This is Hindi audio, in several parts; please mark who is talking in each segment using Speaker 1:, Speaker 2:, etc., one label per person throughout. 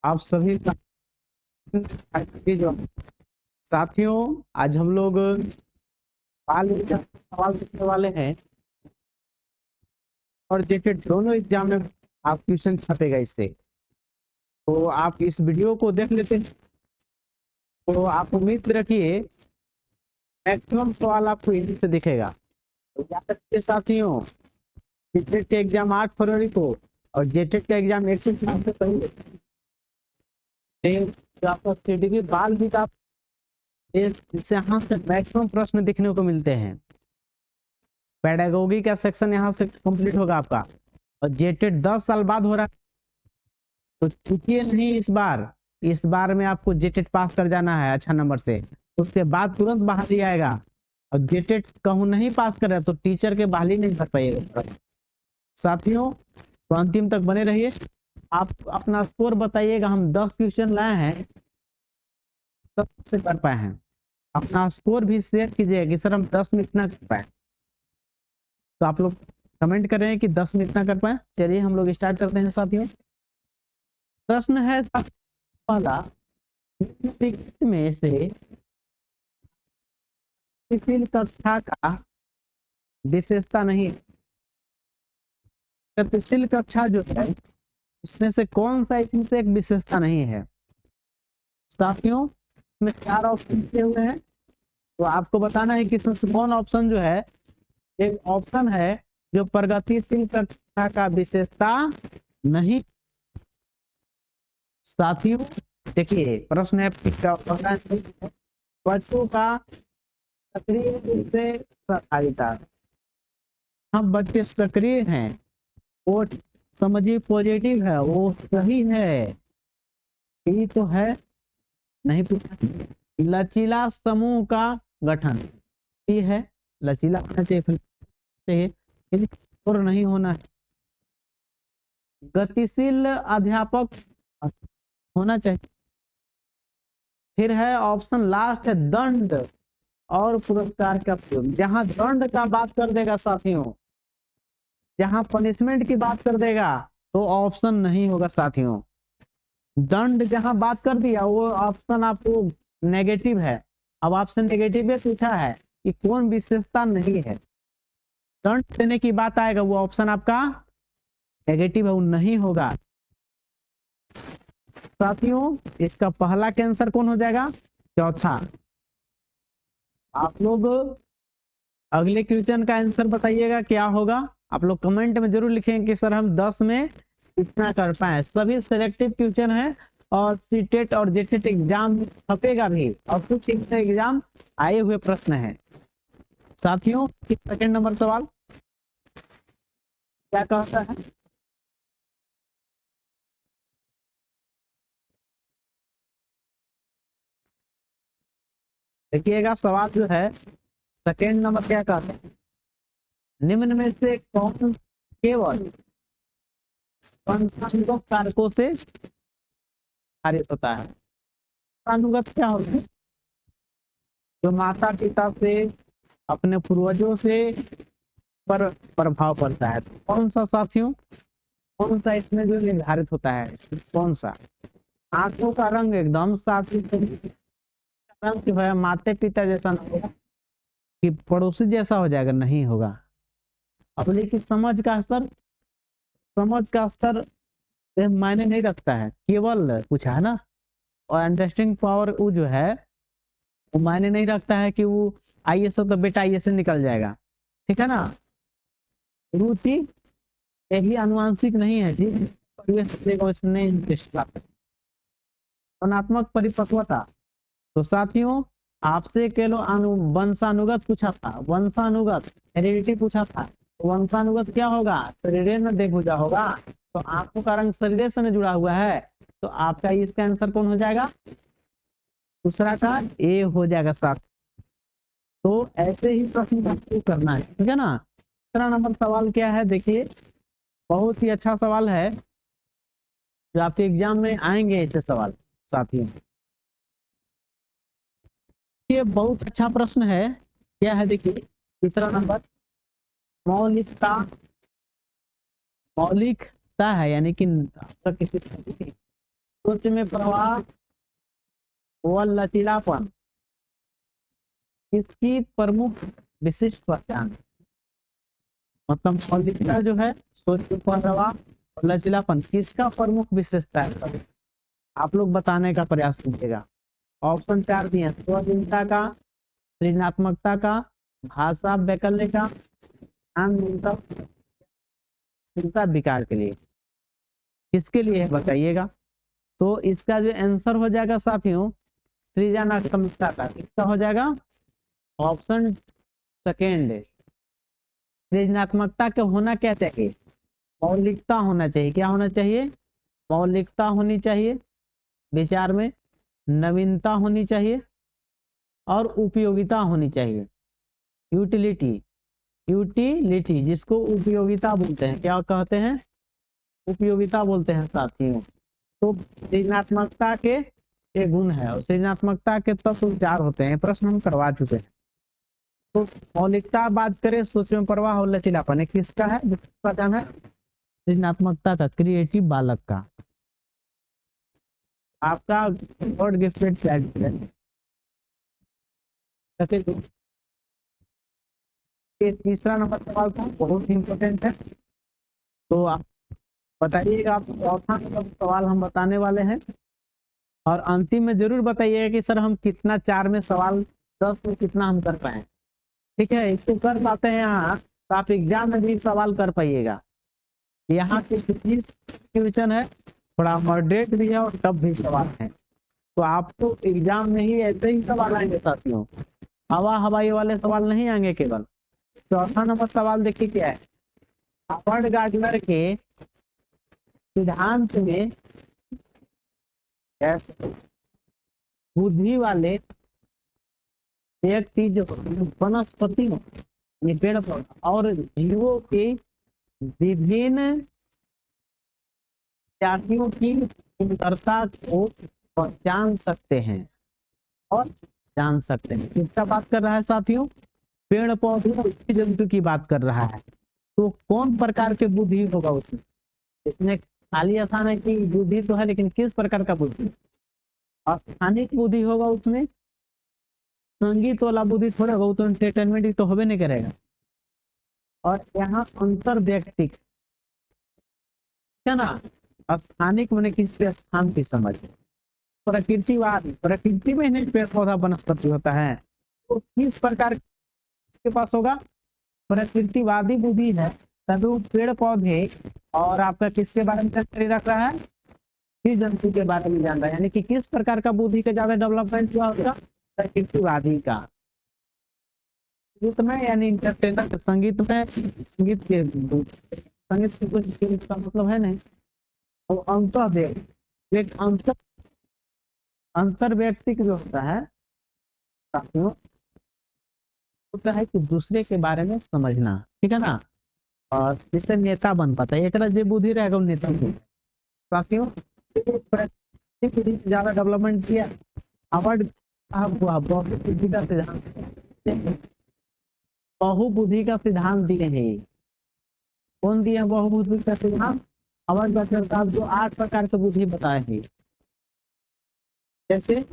Speaker 1: आप सभी का जो साथियों, आज हम लोग बाल विज्ञान के सवाल सीखने वाले हैं और जेटेड दोनों एग्जाम में आप क्वेश्चन छपेगा इससे। तो आप इस वीडियो को देख लेते हैं तो आप उम्मीद रखिए मैक्सिमम सवाल आपको इजी से दिखेगा। तो याद रखिए साथियों, जेटेड का एग्जाम 8 फरवरी को और जेटेड का एग्जाम 1 से पहले तो आपका स्टडी बाल विकास जिससे यहाँ से मैक्सिमम प्रश्न दिखने को मिलते हैं। पेडागोगी का सेक्शन यहाँ से कंप्लीट होगा आपका और जेटेड 10 साल बाद हो रहा है, तो चूकिए नहीं इस बार में आपको जेटेड पास कर जाना है अच्छा नंबर से, उसके बाद तुरंत बहाली आएगा। और जेटेड कहूँ नहीं पास करे तो टीचर के बहाली नहीं कर पाइएगा साथियों। तो अंतिम तक बने रहिए। आप अपना स्कोर बताइएगा, हम 10 क्वेश्चन लाए हैं तब से कर पाए हैं। अपना स्कोर भी शेयर कीजिएगा कि सर हम 10 में इतना कर पाए, तो आप लोग कमेंट कर रहे हैं कि 10 में इतना कर पाए। चलिए हम लोग स्टार्ट करते हैं साथियों। प्रश्न है वाला, में से गतिशील कक्षा का विशेषता नहीं, गतिशील कक्षा जो है इसमें से कौन सा इसमें से एक विशेषता नहीं है साथियों। इसमें 4 ऑप्शन दिए हुए हैं, तो आपको बताना है कि इसमें से कौन ऑप्शन जो है। एक ऑप्शन है जो प्रगतिशील कक्षा का विशेषता नहीं। साथियों देखिए प्रश्न है बच्चों का सक्रिय रूप से सहभागिता। हम बच्चे सक्रिय हैं, वो समझिए पॉजिटिव है, वो सही है, यही तो है नहीं पूछा। लचीला समूह का गठन ये है, लचीला होना चाहिए और नहीं होना है। गतिशील अध्यापक होना चाहिए। फिर है ऑप्शन लास्ट है दंड और पुरस्कार का प्रयोग। जहां दंड का बात कर देगा साथियों, जहां पनिशमेंट की बात कर देगा तो ऑप्शन नहीं होगा साथियों। दंड जहां बात कर दिया वो ऑप्शन आपको नेगेटिव है। अब आपसे नेगेटिव पूछा है कि कौन विशेषता नहीं है, दंड देने की बात आएगा वो ऑप्शन आपका नेगेटिव है, वो नहीं होगा साथियों। इसका पहला के आंसर कौन हो जाएगा, चौथा। आप लोग अगले क्वेश्चन का आंसर बताइएगा क्या होगा। आप लोग कमेंट में जरूर लिखेंगे कि सर हम 10 में इतना कर पाए। सभी सिलेक्टिव क्वेश्चन है और सीटेट और जेटेट एग्जाम छपेगा भी और कुछ एग्जाम आए हुए प्रश्न है साथियों। सेकंड नंबर सवाल क्या कहता है, देखिएगा सवाल जो है सेकंड नंबर क्या कहते हैं, निम्न में से कौन केवल वंशानुगत कारकों से खारिज होता है। वंशानुगत क्या होता है, जो माता पिता से अपने पूर्वजों से पर प्रभाव पड़ता है। तो कौन सा साथियों, कौन सा इसमें जो निर्धारित होता है, इसमें कौन सा। आंखों का रंग एकदम साफ रंग जो है माता पिता जैसा नहीं होगा कि पड़ोसी जैसा हो जाएगा, नहीं होगा। अब लेकिन समझ का स्तर मायने नहीं रखता है, केवल पूछा है ना, और अंडरस्टैंडिंग पावर वो जो है वो मायने नहीं रखता है कि वो आईएएस हो तो बेटा आईएएस से निकल जाएगा, ठीक है ना। रुचि यही आनुवांशिक नहीं है, ठीक, परिवेश ने इंटरेस्ट लाता है। वर्णनात्मक परिपक्वता, तो साथियों आपसे केवल वंशानुगत पूछा था, वंशानुगत हेरिडिटी पूछा था, तो वंशानुगत क्या होगा, शरीर में देखा होगा, तो आंखों का रंग शरीर से जुड़ा हुआ है, तो आपका इसका आंसर कौन हो जाएगा, दूसरा का ए हो जाएगा साथ। तो ऐसे ही प्रश्न आपको करना है, ठीक है ना। दूसरा नंबर सवाल क्या है, देखिए बहुत ही अच्छा सवाल है जो आपके एग्जाम में आएंगे ऐसे सवाल साथियों। ये बहुत अच्छा प्रश्न है, क्या है देखिए तीसरा नंबर, मौलिकता, मौलिकता है यानी कि आपका किसी सोच में प्रवाह व लचीलापन इसकी प्रमुख विशिष्ट पहचान। मतलब मौलिकता जो है, सोच में प्रवाह और लचीलापन किसका प्रमुख विशेषता है, आप लोग बताने का प्रयास कीजिएगा। ऑप्शन 4 दिए हैं, स्वाधीनता का, सृजनात्मकता का, भाषा वैकल्य का, चिंता विकार के लिए, किसके लिए है बताइएगा। तो इसका जो आंसर हो जाएगा साथियों, सृजनात्मकता का। किसका हो जाएगा, ऑप्शन सेकेंड। सृजनात्मकता का होना क्या चाहिए, मौलिकता होना चाहिए। क्या होना चाहिए, मौलिकता होनी चाहिए, विचार में नवीनता होनी चाहिए और उपयोगिता होनी चाहिए। यूटिलिटी, यूटिलिटी जिसको उपयोगिता बोलते हैं, क्या कहते हैं, उपयोगिता बोलते हैं साथियों। तो सृजनात्मकता के ये गुण है और सृजनात्मकता के तत्व 4 होते हैं, प्रश्न हम करवा चुके हैं। तो मौलिकता बात करें, सोच में प्रवाह और लचीलापन किसका है, पहचान है सृजनात्मकता का, क्रिएटिव बालक का। आपका गॉड गिफ्टेड चाइल्ड है। तीसरा नंबर सवाल था, बहुत इंपॉर्टेंट है, तो आप बताइएगा। आप चौथा नंबर सवाल हम बताने वाले हैं और अंतिम में जरूर बताइएगा कि सर हम कितना 4 में सवाल 10 में कितना हम कर पाए। ठीक है, इसको कर पाते हैं यहाँ तो आप एग्जाम में भी सवाल कर पाइएगा। यहाँ की क्वेश्चन है, थोड़ा मॉडरेट भी है और टफ भी सवाल है, तो आपको एग्जाम में ही ऐसे ही सवाल आएंगे साथियों, हवाई वाले सवाल नहीं आएंगे केवल। चौथा नंबर सवाल देखिए क्या है, हावर्ड गार्डनर के सिद्धांत में बुद्धि वाले व्यक्ति जो वनस्पति पेड़ पौधा और जीवों के विभिन्न जातियों की सुंदरता को पहचान सकते हैं और जान सकते हैं। किसका बात कर रहा है साथियों, पेड़ पौधे और जंतु की बात कर रहा है। तो कौन प्रकार के बुद्धि होगा उसमें, इसमें खाली आसान है कि बुद्धि तो है, लेकिन किस प्रकार का बुद्धि, स्थानिक बुद्धि होगा उसमें, संगीत वाला बुद्धि थोड़ा बहुत तो एंटरटेनमेंट तो होबे नहीं करेगा। और यहाँ अंतर व्यक्तिक है ना, स्थानिक मैंने किसी स्थान की समझ, प्रकृतिवादी, प्रकृति में नहीं पेड़ पौधा वनस्पति होता है, तो किस प्रकार के पास होगा, प्रकृतिवादी बुद्धि है, तभी वो पेड़ पौधे और आपका किसके बारे में जानकारी रख रहा है, जीव जंतु के बारे में जान रहा है। यानी कि किस प्रकार का बुद्धि का ज्यादा डेवलपमेंट हुआ होगा, प्रकृतिवादी का। संगीत में यानी इंटरटेनर, संगीत में संगीत के संगीत से कुछ का मतलब है नहीं। और अंतर व्यक्तिक जो होता है साथियों, होता है कि दूसरे के बारे में समझना, ठीक है ना, और जिससे नेता बन पाता है, एक जो बुद्धि रहेगा वो नेता को। साथियों ज्यादा डेवलपमेंट किया, हार्वर्ड बहुबुद्धि का सिद्धांत, बहुबुद्धि का सिद्धांत दिए हैं। कौन दिया बहुबुद्धि का सिद्धांत, हार्वर्ड डॉक्टर साहब जो 8 प्रकार के बुद्धि बताए हैं। जैसे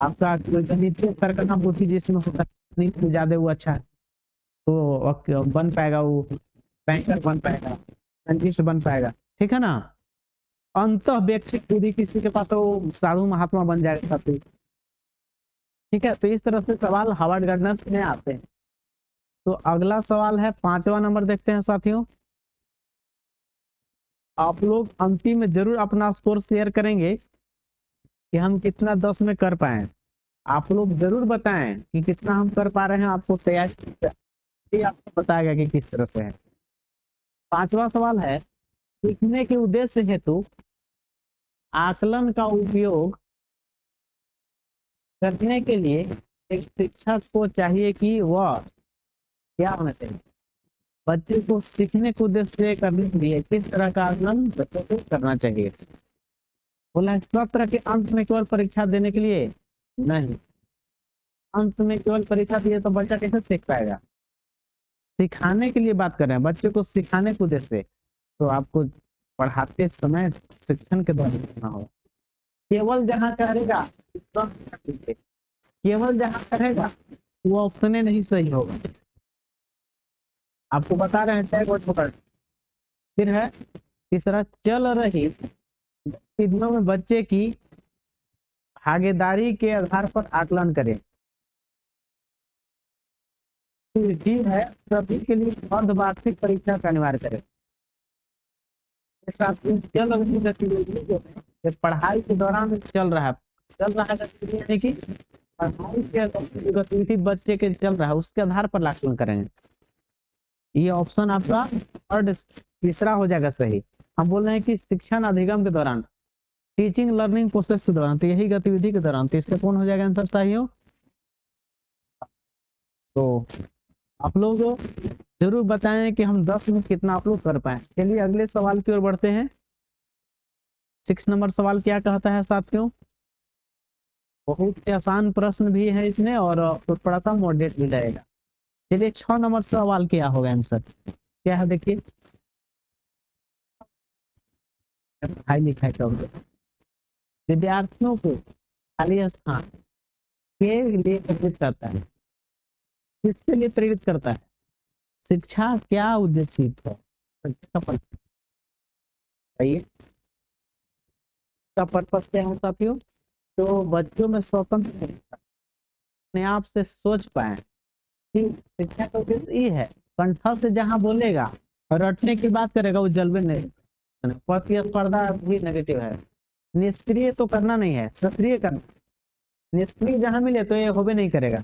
Speaker 1: आपका गणितीय तर्क का बुद्धि जिसमें होता है ज्यादा वो अच्छा है, तो बन पाएगा, वो बैंकर बन पाएगा, साइंटिस्ट बन पाएगा, ठीक है ना। अंत व्यक्तिक बुद्धि किसी के पास वो साधु महात्मा बन जाएगा, ठीक है। तो इस तरह से सवाल हार्वर्ड गार्डनर में आते हैं। तो अगला सवाल है 5वां नंबर, देखते हैं साथियों। आप लोग अंतिम में जरूर अपना स्कोर शेयर करेंगे कि हम कितना 10 में कर पाए। आप लोग जरूर बताएं कि कितना हम कर पा रहे हैं, आपको तैयारी आपको बताएगा कि किस तरह से है। 5वां सवाल है, सीखने के उद्देश्य हेतु आकलन का उपयोग करने के लिए एक शिक्षक को चाहिए कि वह क्या होना चाहिए, बच्चे को सीखने के उद्देश्य से करने के लिए किस तरह का आकलन बच्चे को करना चाहिए। बोला सत्र के अंत में केवल परीक्षा देने के लिए नहीं, अंत में केवल परीक्षा दिए तो बच्चा कैसे सीख पाएगा, सिखाने के लिए बात कर रहे हैं, बच्चे को सिखाने के उद्देश्य से। तो आपको पढ़ाते समय शिक्षण के द्वारा करना हो, केवल जहां करेगा केवल जहां करेगा वो ऑप्शन नहीं सही होगा। आपको बता रहे हैं टैग वर्ड पकड़। फिर है तीसरा, चल रही गतिविधियों में बच्चे की भागीदारी के आधार पर आकलन करें। ठीक है, सभी के लिए अर्धवार्षिक परीक्षा का अनिवार्य करें। चल रही गतिविधि जो है ये पढ़ाई के दौरान चल रहा है गतिविधि, यानी कि पढ़ाई के गतिविधि बच्चे के चल रहा है उसके आधार पर आकलन करेंगे। ये ऑप्शन आपका थर्ड तीसरा हो जाएगा सही। हम बोल रहे हैं कि शिक्षण अधिगम के दौरान, टीचिंग लर्निंग प्रोसेस के दौरान, तो यही गतिविधि के दौरान, तो इससे कौन हो जाएगा आंसर सही हो। तो आप लोग जरूर बताएं कि हम 10 में कितना आप लोग कर पाए। चलिए अगले सवाल की ओर बढ़ते हैं। 6 नंबर सवाल क्या कहता है साथियों, बहुत ही आसान प्रश्न भी है इसमें और थोड़ा सा मॉडरेट भी रहेगा। चलिए 6 नंबर सवाल क्या होगा आंसर, क्या है देखिए। पढ़ाई लिखाई का विद्यार्थियों को खाली स्थान के लिए प्रेरित करता है, किसके लिए प्रेरित करता है, शिक्षा क्या उद्देश्य है, का पर्पस क्या है साथियों। तो बच्चों में स्वतंत्र अपने आप से सोच पाए कि शिक्षा का उद्देश्य ये है, कंठ से जहां बोलेगा और रटने की बात करेगा वो जलवे नहीं, प्रतिस्पर्धा भी नेगेटिव है। निष्क्रिय तो करना नहीं है, सक्रिय करना। निष्क्रिय जहां मिले तो ये होबे नहीं करेगा।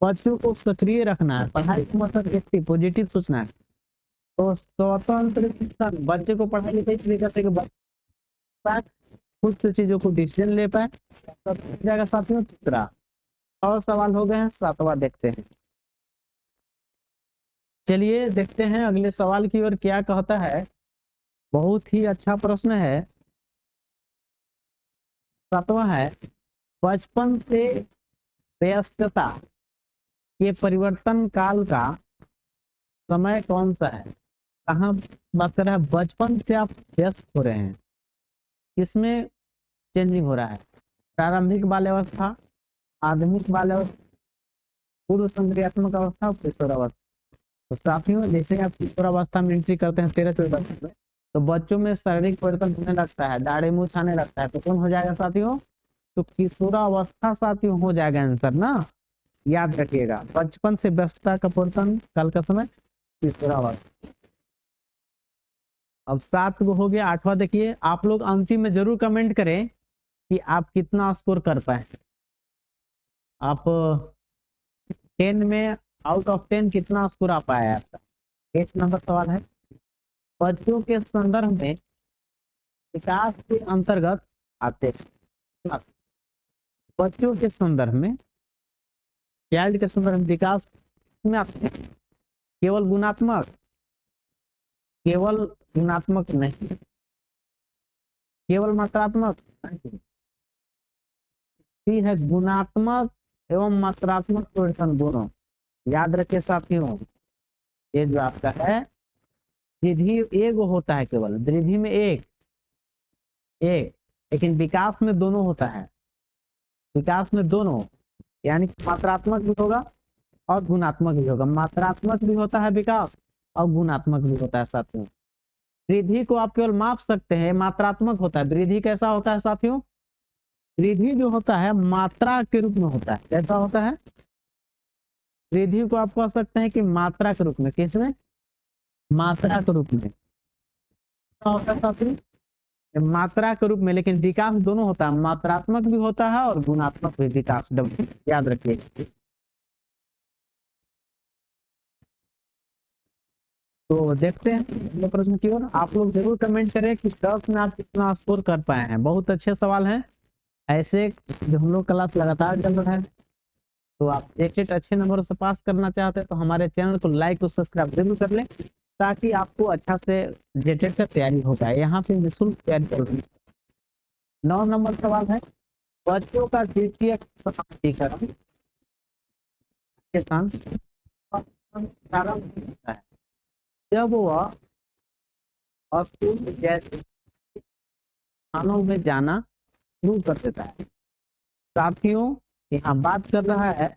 Speaker 1: बच्चों को सक्रिय रखना है, पढ़ाई को मतलब एक्टिव पॉजिटिव सोचना है। तो स्वतंत्र शिक्षण बच्चे को पढ़ाई लिखाई इसलिए करते खुद से चीजों को डिसीजन ले पाए। जाएगा साथियों तीसरा। और सवाल हो गए हैं, 7वां देखते हैं। चलिए देखते हैं अगले सवाल की ओर क्या कहता है। बहुत ही अच्छा प्रश्न है। 7वां है, बचपन से वयस्कता के परिवर्तन काल का समय कौन सा है। कहाँ बात कर रहा है, बचपन से आप व्यस्त हो रहे हैं, किसमें चेंजिंग हो रहा है। प्रारंभिक बाल्यावस्था, आधुनिक बाल्यावस्था, पूर्व संक्रियात्मक अवस्था, किशोरावस्था। तो साथियों जैसे आप किशोरावस्था में एंट्री करते हैं 13-14 वर्ष में, तो बच्चों में शारीरिक परिवर्तन होने लगता है, दाढ़ी मूछ आने लगता है, तो कौन हो जाएगा साथियों, तो किशोरावस्था साथियों हो जाएगा आंसर ना। याद रखिएगा, बचपन से व्यस्तता का परिवर्तन काल का समय किशोरावस्था। अब 7 को हो गया। 8वां देखिए, आप लोग अंतिम में जरूर कमेंट करें कि आप कितना स्कोर कर पाए। आप 10 में आउट ऑफ 10 कितना स्कोर आ पाया है आपका। 8 नंबर सवाल है, बच्चों के संदर्भ में विकास के अंतर्गत आते हैं। बच्चों के संदर्भ में, चाइल्ड के संदर्भ में विकास में आते हैं केवल गुणात्मक, केवल गुणात्मक नहीं, केवल मात्रात्मक भी है, गुणात्मक एवं मात्रात्मक परिवर्तन दोनों। याद रखे साथियों, ये जो आपका है वृद्धि एक होता है, केवल वृद्धि में एक, लेकिन विकास में दोनों होता है। विकास में दोनों, यानी मात्रात्मक भी होगा और गुणात्मक भी होगा। मात्रात्मक भी होता है विकास और गुणात्मक भी होता है साथियों। वृद्धि को आप केवल माप सकते हैं, मात्रात्मक होता है। वृद्धि कैसा होता है साथियों, वृद्धि जो होता है मात्रा के रूप में होता है। कैसा होता है, वृद्धि को आप कह सकते हैं कि मात्रा के रूप में। किसमें, मात्रा के रूप में होता है साथियों, मात्रा के रूप में। लेकिन विकास दोनों होता है, मात्रात्मक भी होता है और गुणात्मक भी विकास। याद रखिए। तो देखते हैं अगले प्रश्न की ओर। आप लोग जरूर कमेंट करें कि 10 में आप कितना स्कोर कर पाए हैं। बहुत अच्छे सवाल हैं ऐसे, जो हम लोग क्लास लगातार चल रहा है। तो आप एक अच्छे नंबर से पास करना चाहते हैं तो हमारे चैनल को लाइक और सब्सक्राइब जरूर कर लें, ताकि आपको अच्छा से जेटेड का तैयारी हो जाए। यहाँ पे निःशुल्क तैयारी चल रही है। 9 नंबर सवाल है, बच्चों का द्वितीय समाजीकरण के साथ प्रारंभ होता है जब वह स्कूल जैसे स्थानों में जाना शुरू कर देता है। साथियों यहाँ बात कर रहा है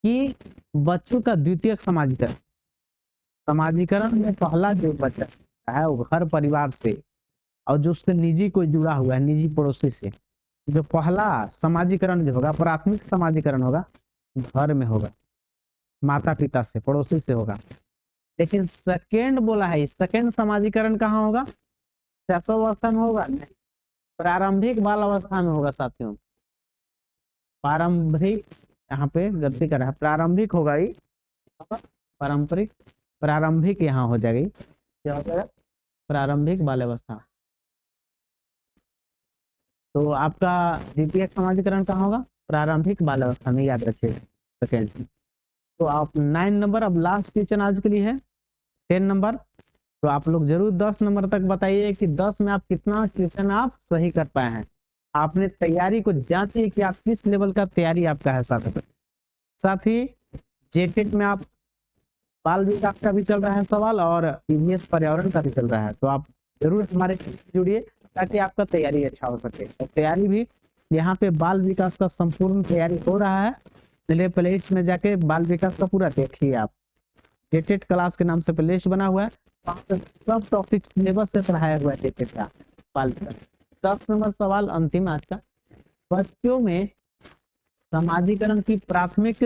Speaker 1: कि बच्चों का द्वितीयक समाजीकरण। समाजीकरण में पहला जो बच्चा है वो घर परिवार से और जो उसके निजी कोई जुड़ा हुआ है, निजी पड़ोसी से, जो पहला समाजीकरण जो होगा, प्राथमिक समाजीकरण होगा, घर में होगा, माता पिता से, पड़ोसी से होगा। लेकिन सेकेंड बोला है, सेकेंड समाजीकरण कहाँ होगा? शैशवावस्था में होगा? नहीं, प्रारंभिक बाल अवस्था में होगा साथियों। प्रारंभिक, यहाँ पे गलती कर रहा है, प्रारंभिक होगा ये, पारंपरिक, प्रारंभिक यहाँ हो जाएगी, क्या हो जाएगा? प्रारंभिक बाल अवस्था। तो आपका द्वितीय समाजीकरण कहाँ होगा? प्रारंभिक बाल अवस्था में, याद रखिए सेकेंड। तो आप 9 नंबर, अब लास्ट क्वेश्चन आज के लिए है 10 नंबर। तो आप लोग जरूर 10 नंबर तक बताइए कि 10 में आप कितना क्वेश्चन आप सही कर पाए हैं। आपने तैयारी को जांचिए कि आप किस लेवल का तैयारी आपका है। साथ ही जेटेट में आप बाल विकास का भी चल रहा है सवाल और ईवीएस पर्यावरण का भी चल रहा है, तो आप जरूर हमारे जुड़िए ताकि आपका तैयारी अच्छा हो सके। और तैयारी भी यहाँ पे बाल विकास का संपूर्ण तैयारी हो रहा है। पहले प्लेलिस्ट में जाके बाल विकास का पूरा देखिए आप, जेटेट क्लास के नाम से प्लेलिस्ट बना हुआ है, सब टॉपिक सिलेबस से पढ़ाया हुआ है जेटेट का बाल विकास। 10 नंबर सवाल अंतिम आज का, बच्चों में समाजीकरण की प्राथमिक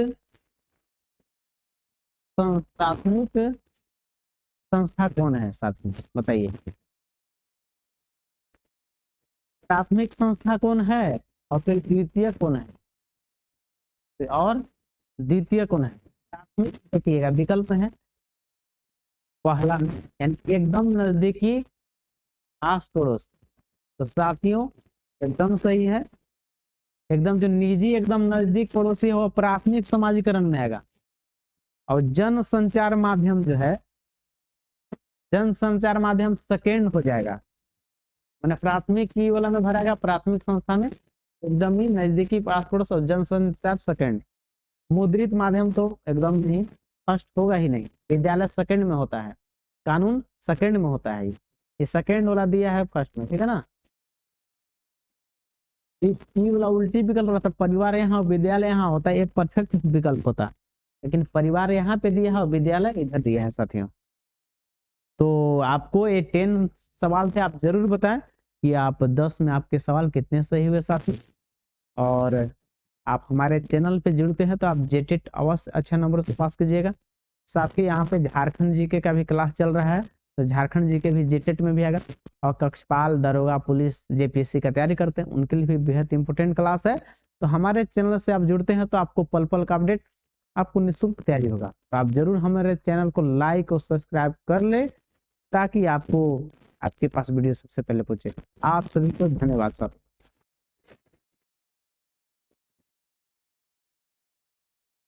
Speaker 1: संस्था कौन है? साथियों बताइए, प्राथमिक संस्था कौन है और फिर द्वितीय कौन है और द्वितीय कौन है? प्राथमिक देखिएगा विकल्प है, पहला यानी एकदम नजदीकी आस पड़ोस। तो साथियों एकदम सही है, एकदम जो निजी एकदम नजदीक पड़ोसी हो प्राथमिक समाजीकरण में आएगा। और जन संचार माध्यम जो है, जन संचार माध्यम सेकेंड हो जाएगा, मैंने प्राथमिक की वाला में भराएगा, प्राथमिक संस्था में एकदम ही नजदीकी पास पड़ोस, और जन संचार सेकेंड। मुद्रित माध्यम तो एकदम नहीं, फर्स्ट होगा ही नहीं, विद्यालय सेकेंड में होता है, कानून सेकेंड में होता है, ये सेकेंड वाला दिया है फर्स्ट में, ठीक है ना। ये वाला उल्टी विकल्प होता है, परिवार यहाँ विद्यालय यहाँ होता है, एक परफेक्ट विकल्प होता है, लेकिन परिवार यहाँ पे दिया है और विद्यालय इधर दिया है साथियों। तो आपको ये 10 सवाल थे, आप जरूर बताएं कि आप 10 में आपके सवाल कितने सही हुए साथी। और आप हमारे चैनल पे जुड़ते हैं तो आप जेटेट अवश्य अच्छा नंबर से पास कीजिएगा। साथ ही यहाँ पे झारखंड जीके का भी क्लास चल रहा है, तो झारखंड जीके भी जेटेट में भी आएगा। और कक्षपाल, दरोगा, पुलिस, जेपीएससी का तैयारी करते हैं उनके लिए भी बेहद इंपॉर्टेंट क्लास है। तो हमारे चैनल से आप जुड़ते हैं तो आपको पल पल का अपडेट, आपको निःशुल्क तैयारी होगा। तो आप जरूर हमारे चैनल को लाइक और सब्सक्राइब कर ले ताकि आपको आपके पास वीडियो सबसे पहले पहुंचे। आप सभी को धन्यवाद साहब।